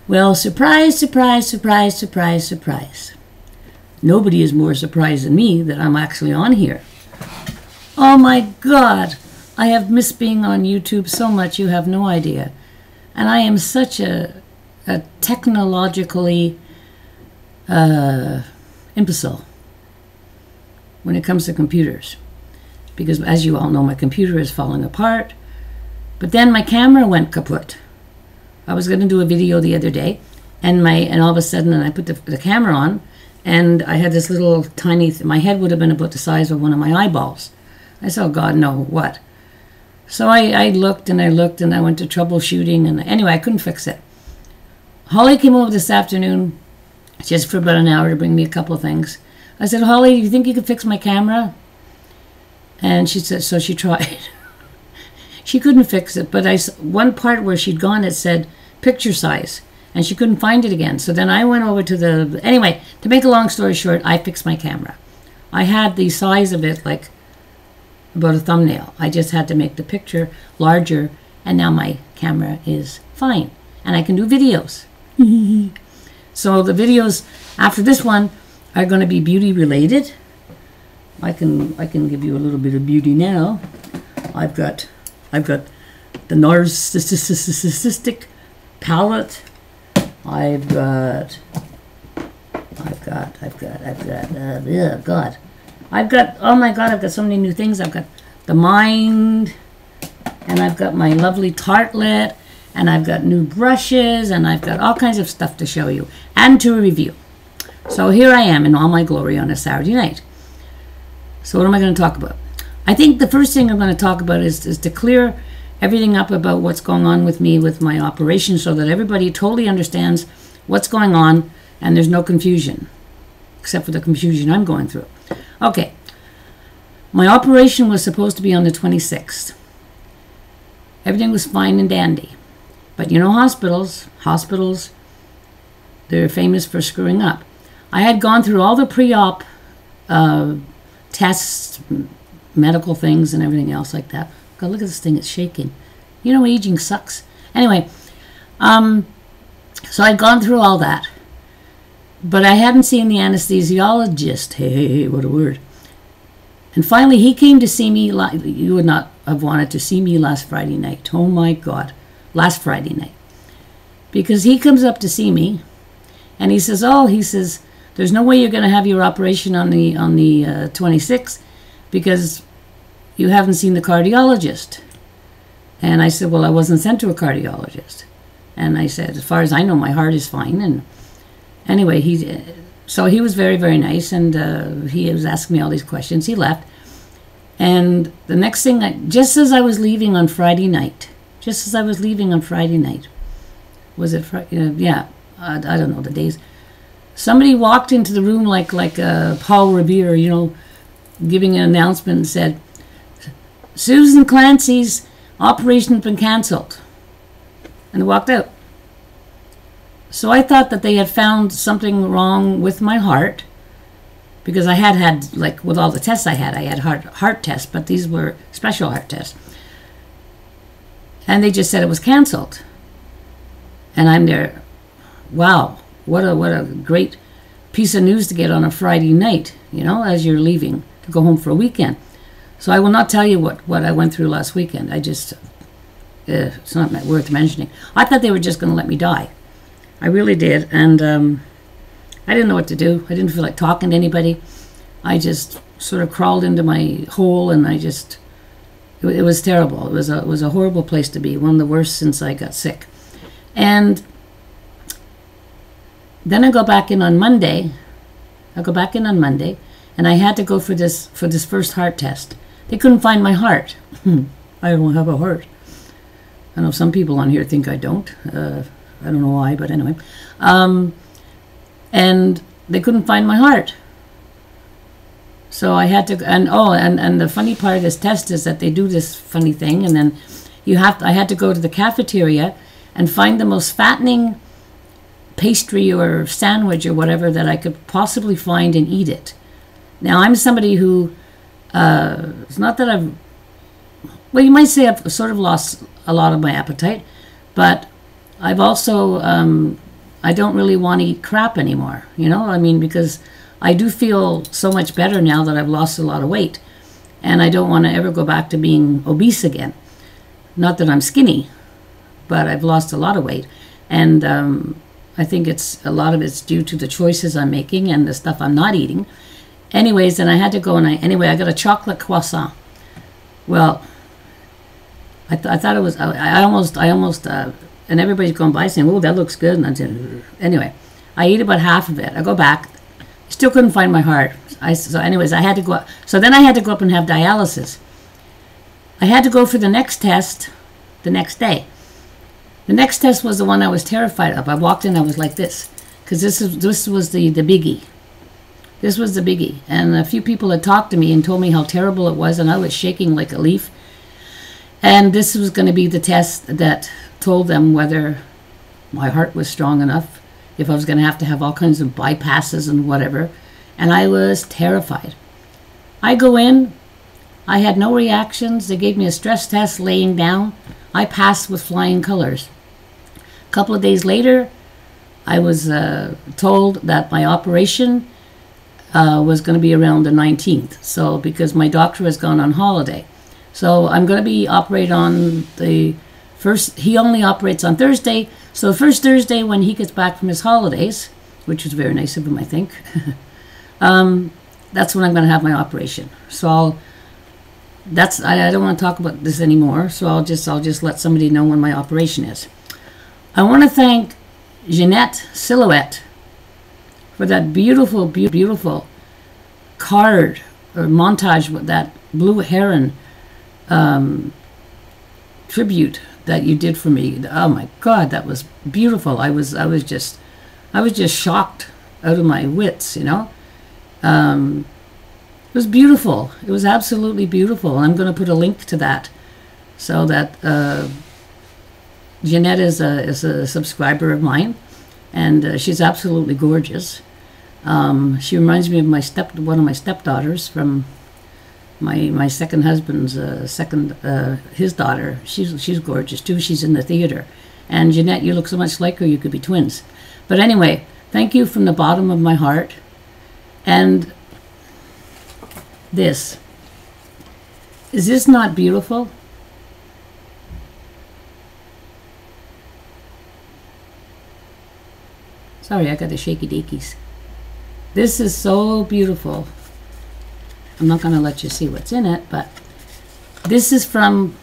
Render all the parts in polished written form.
Well, surprise, surprise, surprise, surprise, surprise. Nobody is more surprised than me that I'm actually on here. Oh my God, I have missed being on YouTube so much you have no idea. And I am such a technologically imbecile when it comes to computers. Because as you all know, my computer is falling apart. But then my camera went kaput. I was going to do a video the other day, and all of a sudden I put the camera on, and I had this little tiny, my head would have been about the size of one of my eyeballs. I said, oh God, no, what? So I looked and I looked and I went to troubleshooting, and anyway, I couldn't fix it. Holly came over this afternoon just for about an hour to bring me a couple of things. I said, Holly, do you think you could fix my camera? And she said, so she tried. She couldn't fix it, but one part where she'd gone, it said picture size, and she couldn't find it again. So then I went over to anyway, to make a long story short, I fixed my camera. I had the size of it like about a thumbnail. I just had to make the picture larger, and now my camera is fine, and I can do videos. So the videos after this one are going to be beauty related. I can give you a little bit of beauty now. I've got the narcissistic palette. I've got oh my God, I've got so many new things. I've got the mind, and I've got my lovely tartlet, and I've got new brushes, and I've got all kinds of stuff to show you and to review. So here I am in all my glory on a Saturday night. So what am I going to talk about? I think the first thing I'm going to talk about is to clear everything up about what's going on with me with my operation, so that everybody totally understands what's going on and there's no confusion, except for the confusion I'm going through. Okay, my operation was supposed to be on the 26th. Everything was fine and dandy. But you know hospitals, they're famous for screwing up. I had gone through all the pre-op tests, medical things and everything else like that. God, look at this thing, it's shaking. You know, aging sucks. Anyway, so I'd gone through all that. But I hadn't seen the anesthesiologist. Hey, what a word. And finally, he came to see me. You would not have wanted to see me last Friday night. Oh my God, last Friday night. Because he comes up to see me, and he says, there's no way you're going to have your operation on the 26th, because you haven't seen the cardiologist. And I said, well, I wasn't sent to a cardiologist. And I said, as far as I know, my heart is fine. And anyway, so he was very, very nice, and he was asking me all these questions. He left. And the next thing, just as I was leaving on Friday night, was it Friday? Yeah, I don't know the days. Somebody walked into the room like Paul Revere, you know, giving an announcement and said, Susan Clancy's operation has been canceled. And they walked out. So I thought that they had found something wrong with my heart, because I had, like with all the tests I had heart tests, but these were special heart tests. And they just said it was canceled. And I'm there, wow, what a great piece of news to get on a Friday night, you know, as you're leaving to go home for a weekend. So I will not tell you what I went through last weekend. I just, it's not worth mentioning. I thought they were just going to let me die. I really did, and I didn't know what to do. I didn't feel like talking to anybody. I just sort of crawled into my hole, and it was terrible. It was a horrible place to be, one of the worst since I got sick. And then I go back in on Monday. And I had to go for this first heart test. They couldn't find my heart. I don't have a heart. I know some people on here think I don't. I don't know why, but anyway. And they couldn't find my heart. So I had to, and the funny part of this test is that they do this funny thing, and then I had to go to the cafeteria and find the most fattening pastry or sandwich or whatever that I could possibly find and eat it. Now, I'm somebody who, it's not that well, you might say I've sort of lost a lot of my appetite, but I've also I don't really want to eat crap anymore, you know? I mean, because I do feel so much better now that I've lost a lot of weight. And I don't want to ever go back to being obese again. Not that I'm skinny, but I've lost a lot of weight. And I think a lot of it's due to the choices I'm making and the stuff I'm not eating. Anyways, and I had to go and I got a chocolate croissant. Well, I thought it was, I almost, and everybody's going by saying, oh, that looks good. And I said, anyway, I ate about half of it. I go back, still couldn't find my heart. So anyways, I had to go up. So then I had to go up and have dialysis. I had to go for the next test the next day. The next test was the one I was terrified of. I walked in, I was like this, because this was the biggie. This was the biggie. And a few people had talked to me and told me how terrible it was, and I was shaking like a leaf. And this was going to be the test that told them whether my heart was strong enough, if I was going to have all kinds of bypasses and whatever. And I was terrified. I go in, I had no reactions. They gave me a stress test laying down. I passed with flying colors. A couple of days later, I was told that my operation was going to be around the 19th. So because my doctor has gone on holiday. So I'm going to be operated on the first, he only operates on Thursday. So the first Thursday when he gets back from his holidays, which is very nice of him, I think, that's when I'm going to have my operation. So I don't want to talk about this anymore. So I'll just let somebody know when my operation is. I want to thank Jeanette Silhouette for that beautiful, beautiful card or montage with that blue heron tribute that you did for me. Oh my God, that was beautiful. I was just shocked out of my wits, you know. It was beautiful. It was absolutely beautiful. I'm going to put a link to that so that Jeanette is a subscriber of mine, and she's absolutely gorgeous. She reminds me of one of my stepdaughters from my second husband's his daughter. She's gorgeous too. She's in the theater. And Jeanette, you look so much like her, you could be twins. But anyway, thank you from the bottom of my heart. And this. Is this not beautiful? Sorry, I got the shaky dakies. This is so beautiful. I'm not going to let you see what's in it, but this is from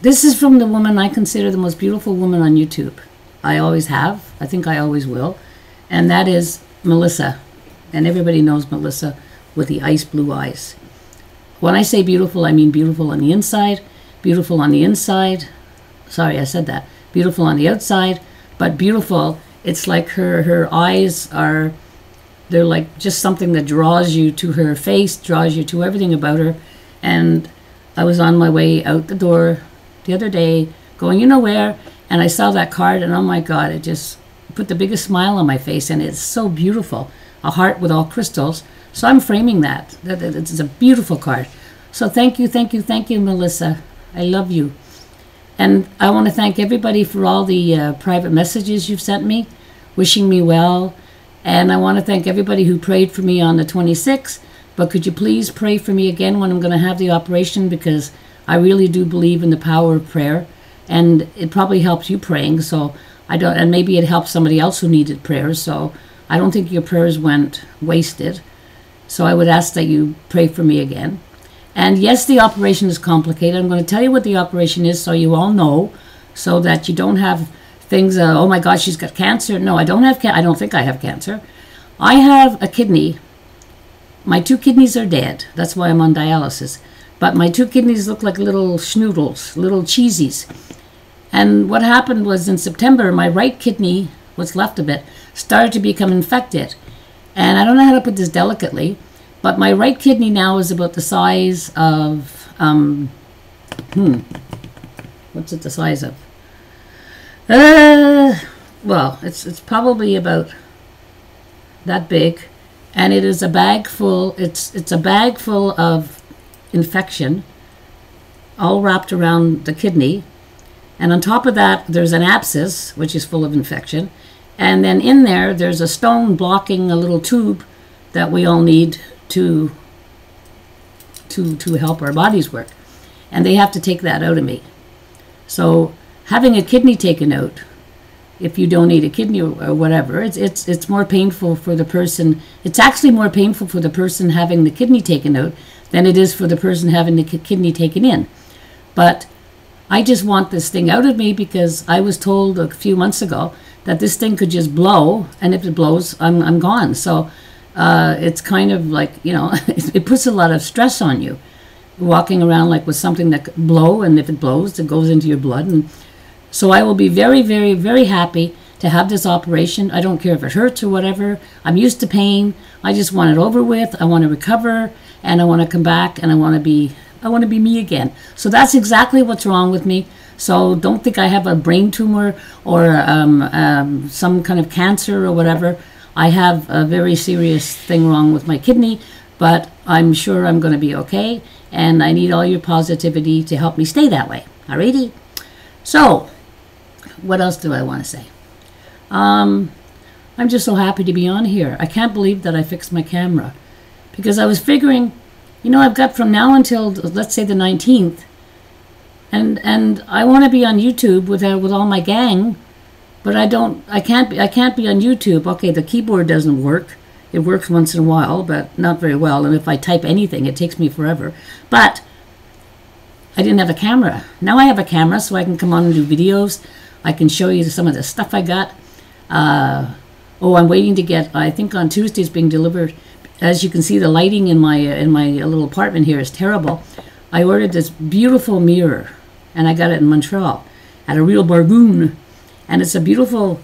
the woman I consider the most beautiful woman on YouTube. I always have. I think I always will. And that is Melissa. And everybody knows Melissa with the ice blue eyes. When I say beautiful, I mean beautiful on the inside, beautiful on the inside. Sorry, I said that. Beautiful on the outside, but beautiful. It's like her eyes are, they're like just something that draws you to her face, draws you to everything about her. And I was on my way out the door the other day, going you know where, and I saw that card, and oh my God, it just put the biggest smile on my face, and it's so beautiful. A heart with all crystals. So I'm framing that. It's a beautiful card. So thank you, thank you, thank you, Melissa. I love you. And I want to thank everybody for all the private messages you've sent me, wishing me well. And I want to thank everybody who prayed for me on the 26th. But could you please pray for me again when I'm going to have the operation, because I really do believe in the power of prayer. And it probably helps you praying. So I don't, and maybe it helps somebody else who needed prayers. So I don't think your prayers went wasted. So I would ask that you pray for me again. And yes, the operation is complicated. I'm going to tell you what the operation is so you all know, so that you don't have things, oh my God, she's got cancer. No, I don't have I don't think I have cancer. I have a kidney. My 2 kidneys are dead. That's why I'm on dialysis. But my 2 kidneys look like little schnoodles, little cheesies. And what happened was in September, my right kidney, what's left of it, started to become infected. And I don't know how to put this delicately, but my right kidney now is about the size of, what's it the size of? Well, it's probably about that big, and it is a bag full, it's a bag full of infection, all wrapped around the kidney. And on top of that, there's an abscess, which is full of infection. And then in there, there's a stone blocking a little tube that we all need to help our bodies work. And they have to take that out of me. So having a kidney taken out, if you donate a kidney or whatever, it's more painful for the person. It's actually more painful for the person having the kidney taken out than it is for the person having the kidney taken in. But I just want this thing out of me because I was told a few months ago that this thing could just blow, and if it blows, I'm gone. So it's kind of like, you know, it puts a lot of stress on you, walking around like with something that could blow, and if it blows, it goes into your blood. And so I will be very, very, very happy to have this operation. I don't care if it hurts or whatever. I'm used to pain. I just want it over with. I want to recover, and I want to come back, and I want to be me again. So that's exactly what's wrong with me. So don't think I have a brain tumor or some kind of cancer or whatever. I have a very serious thing wrong with my kidney, but I'm sure I'm going to be okay, and I need all your positivity to help me stay that way. Alrighty? So, what else do I want to say? I'm just so happy to be on here. I can't believe that I fixed my camera, because I was figuring, you know, I've got from now until, let's say, the 19th, and I want to be on YouTube with all my gang, but I can't be on YouTube. Okay, the keyboard doesn't work. It works once in a while, but not very well. And if I type anything, it takes me forever. But I didn't have a camera. Now I have a camera, so I can come on and do videos. I can show you some of the stuff I got. Oh, I'm waiting to get, I think on Tuesday it's being delivered. As you can see, the lighting in my little apartment here is terrible. I ordered this beautiful mirror, and I got it in Montreal at a real bargain. And it's a beautiful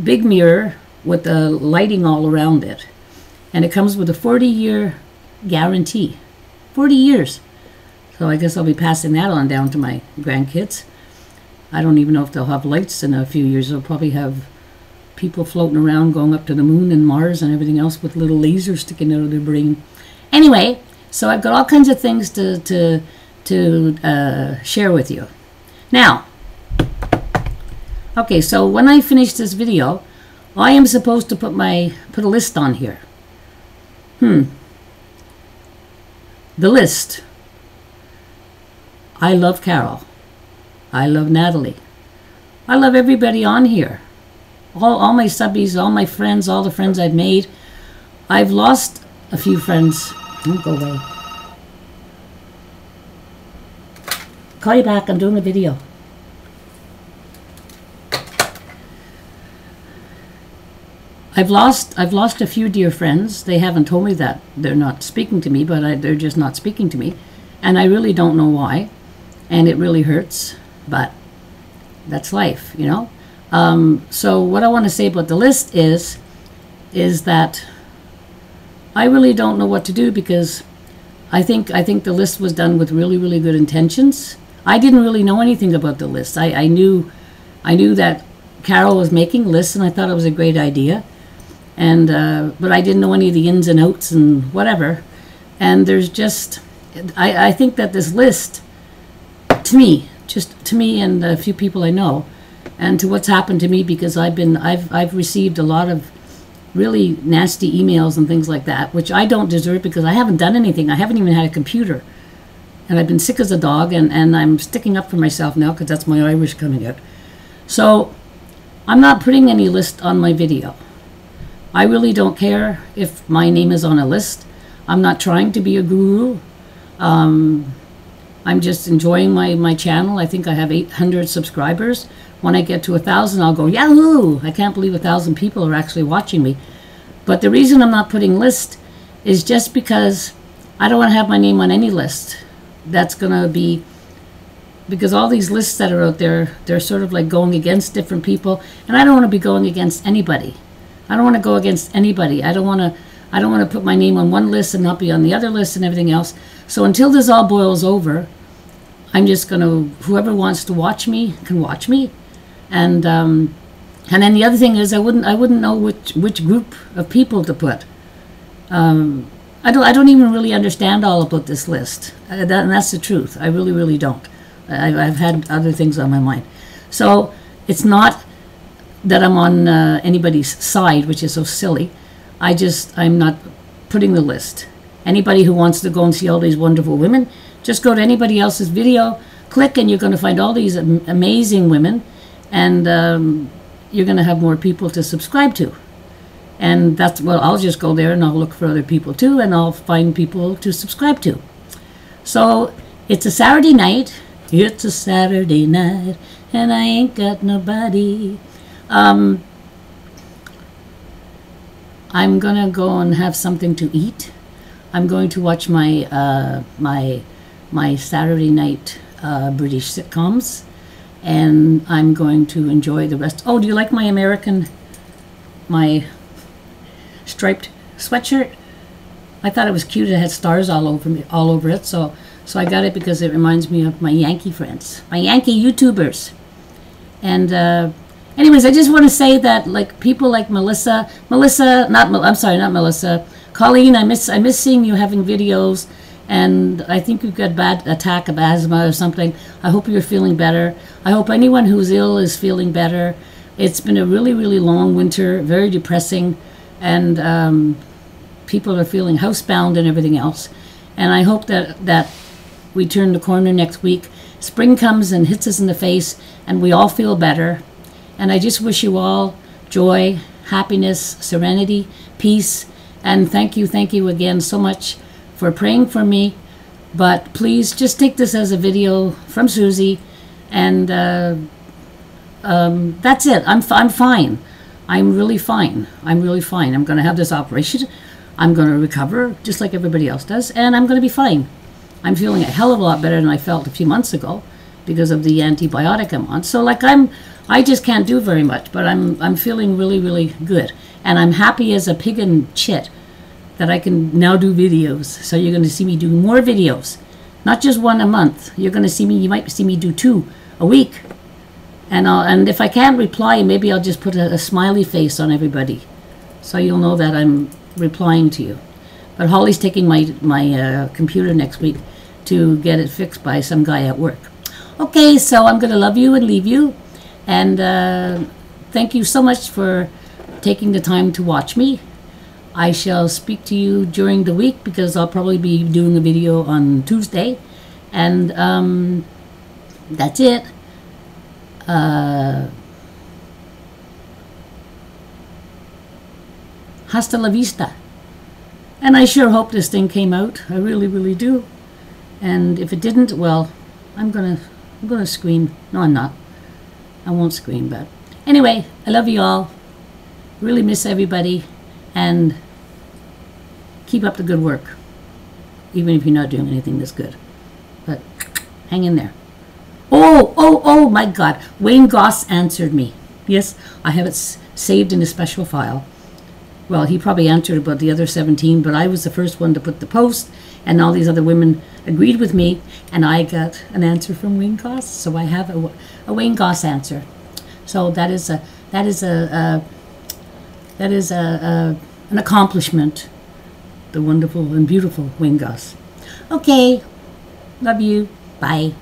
big mirror with the lighting all around it. And it comes with a 40-year guarantee. 40 years. So I guess I'll be passing that on down to my grandkids. I don't even know if they'll have lights in a few years. They'll probably have people floating around going up to the moon and Mars and everything else with little lasers sticking out of their brain. Anyway, so I've got all kinds of things to share with you. Now, okay, so when I finish this video, I am supposed to put a list on here. The list. I love Carol. I love Natalie. I love everybody on here. All my subbies, all my friends, all the friends I've made. I've lost a few friends. Don't go away. Call you back. I'm doing a video. I've lost a few dear friends. They haven't told me that they're not speaking to me, but they're just not speaking to me, and I really don't know why, and it really hurts. But that's life, you know. So what I want to say about the list is that I really don't know what to do, because I think the list was done with really, really good intentions. I didn't really know anything about the list. I knew that Carol was making lists, and I thought it was a great idea. And but I didn't know any of the ins and outs and whatever. And there's just, I think that this list, to me and a few people I know, and to what's happened to me, because I've received a lot of really nasty emails and things like that, which I don't deserve, because I haven't done anything. I haven't even had a computer, and I've been sick as a dog, and I'm sticking up for myself now, because that's my Irish coming out. So I'm not putting any list on my video. I really don't care if my name is on a list. I'm not trying to be a guru. I'm just enjoying my channel. I think I have 800 subscribers. When I get to 1,000, I'll go, yahoo! I can't believe 1,000 people are actually watching me. But the reason I'm not putting list is just because I don't want to have my name on any list. That's going to be, because all these lists that are out there, they're sort of like going against different people, and I don't want to be going against anybody. I don't want to go against anybody. I don't want to put my name on one list and not be on the other list and everything else. So until this all boils over, I'm just going to, whoever wants to watch me can watch me. And then the other thing is, I wouldn't know which group of people to put. I don't even really understand all about this list. And that's the truth. I really, really don't. I've had other things on my mind. So it's not that I'm on anybody's side, which is so silly. I'm not putting the list. Anybody who wants to go and see all these wonderful women, just go to anybody else's video, click, and you're going to find all these amazing women, and you're going to have more people to subscribe to. And that's, well, I'll just go there and I'll look for other people too, and I'll find people to subscribe to. So it's a Saturday night. It's a Saturday night, and I ain't got nobody. I'm gonna go and have something to eat. I'm going to watch my my Saturday night British sitcoms, and I'm going to enjoy the rest. Oh, do you like my striped sweatshirt? I thought it was cute. It had stars all over it. So I got it because it reminds me of my Yankee friends, my Yankee YouTubers. And anyways, I just want to say that, like, people like Melissa, not Melissa, Colleen, I miss seeing you having videos, and I think you've got a bad attack of asthma or something. I hope you're feeling better. I hope anyone who's ill is feeling better. It's been a really, really long winter, very depressing, and people are feeling housebound and everything else. And I hope that we turn the corner next week. Spring comes and hits us in the face, and we all feel better. And I just wish you all joy, happiness, serenity, peace, and thank you again so much for praying for me. But please just take this as a video from Susie, and that's it. I'm fine. I'm really fine. I'm going to have this operation. I'm going to recover just like everybody else does, and I'm going to be fine. I'm feeling a hell of a lot better than I felt a few months ago because of the antibiotic I'm on. So, like, I just can't do very much, but I'm feeling really, really good. And I'm happy as a pig in shit that I can now do videos. So you're going to see me do more videos, not just one a month. You're going to see me, you might see me do 2 a week. And if I can't reply, maybe I'll just put a smiley face on everybody, so you'll know that I'm replying to you. But Holly's taking my computer next week to get it fixed by some guy at work. Okay, so I'm going to love you and leave you. And thank you so much for taking the time to watch me. I shall speak to you during the week because I'll probably be doing a video on Tuesday. And that's it. Hasta la vista. And I sure hope this thing came out. I really, really do. And if it didn't, well, I'm gonna scream. No, I'm not. I won't scream, but anyway, I love you all. Really miss everybody, and keep up the good work, even if you're not doing anything that's good. But hang in there. Oh my God. Wayne Goss answered me. Yes, I have it saved in a special file. Well, he probably answered about the other 17, but I was the first one to put the post, and all these other women agreed with me, and I got an answer from Wayne Goss. So I have a Wayne Goss answer. So that is an accomplishment. The wonderful and beautiful Wayne Goss. Okay, love you. Bye.